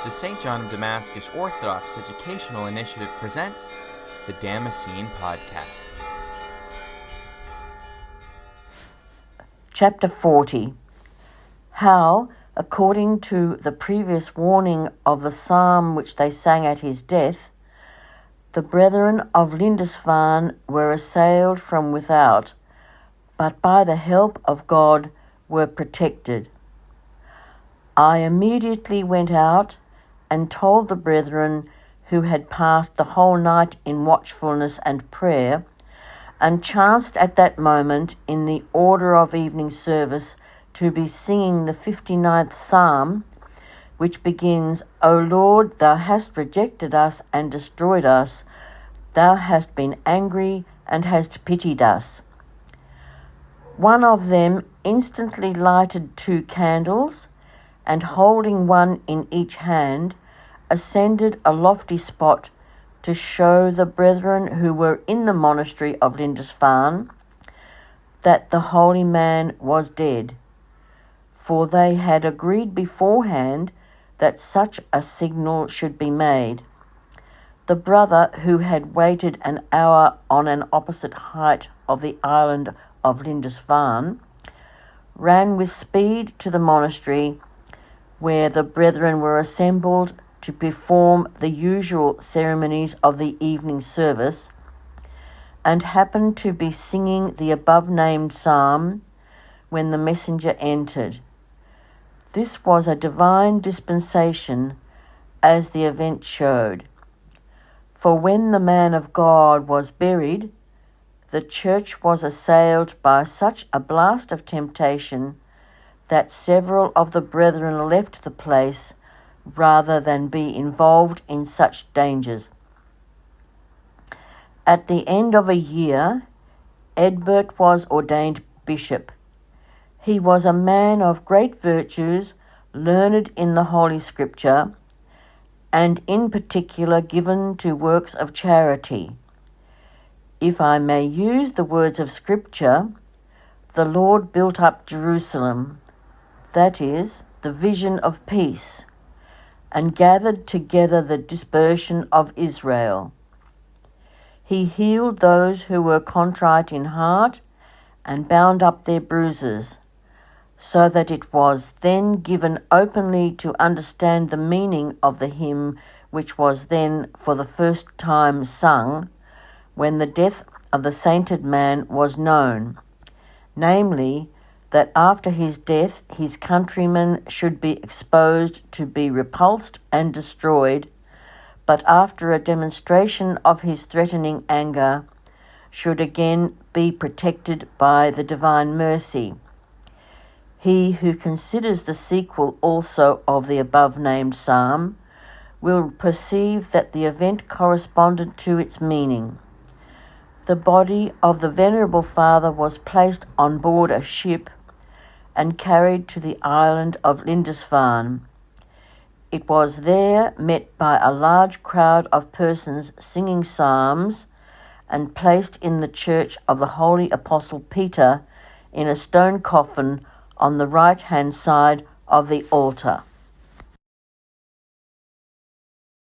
The St. John of Damascus Orthodox Educational Initiative presents the Damascene Podcast. Chapter 40. How, according to the previous warning of the psalm which they sang at his death, the brethren of Lindisfarne were assailed from without, but by the help of God were protected. I immediately went out and told the brethren who had passed the whole night in watchfulness and prayer, and chanced at that moment in the order of evening service to be singing the 59th Psalm, which begins, O Lord, thou hast rejected us and destroyed us, thou hast been angry and hast pitied us. One of them instantly lighted 2 candles, and holding one in each hand, ascended a lofty spot to show the brethren who were in the monastery of Lindisfarne that the holy man was dead, for they had agreed beforehand that such a signal should be made. The brother, who had waited an hour on an opposite height of the island of Lindisfarne, ran with speed to the monastery, where the brethren were assembled to perform the usual ceremonies of the evening service, and happened to be singing the above-named psalm when the messenger entered. This was a divine dispensation, as the event showed. For when the man of God was buried, the church was assailed by such a blast of temptation that several of the brethren left the place rather than be involved in such dangers. At the end of a year, Egbert was ordained bishop. He was a man of great virtues, learned in the Holy Scripture, and in particular given to works of charity. If I may use the words of Scripture, the Lord built up Jerusalem, that is, the vision of peace, and gathered together the dispersion of Israel. He healed those who were contrite in heart and bound up their bruises, so that it was then given openly to understand the meaning of the hymn which was then for the first time sung, when the death of the sainted man was known, namely, that after his death his countrymen should be exposed to be repulsed and destroyed, but after a demonstration of his threatening anger, should again be protected by the divine mercy. He who considers the sequel also of the above-named psalm will perceive that the event corresponded to its meaning. The body of the Venerable Father was placed on board a ship and carried to the island of Lindisfarne. It was there met by a large crowd of persons singing psalms, and placed in the church of the Holy Apostle Peter in a stone coffin on the right-hand side of the altar.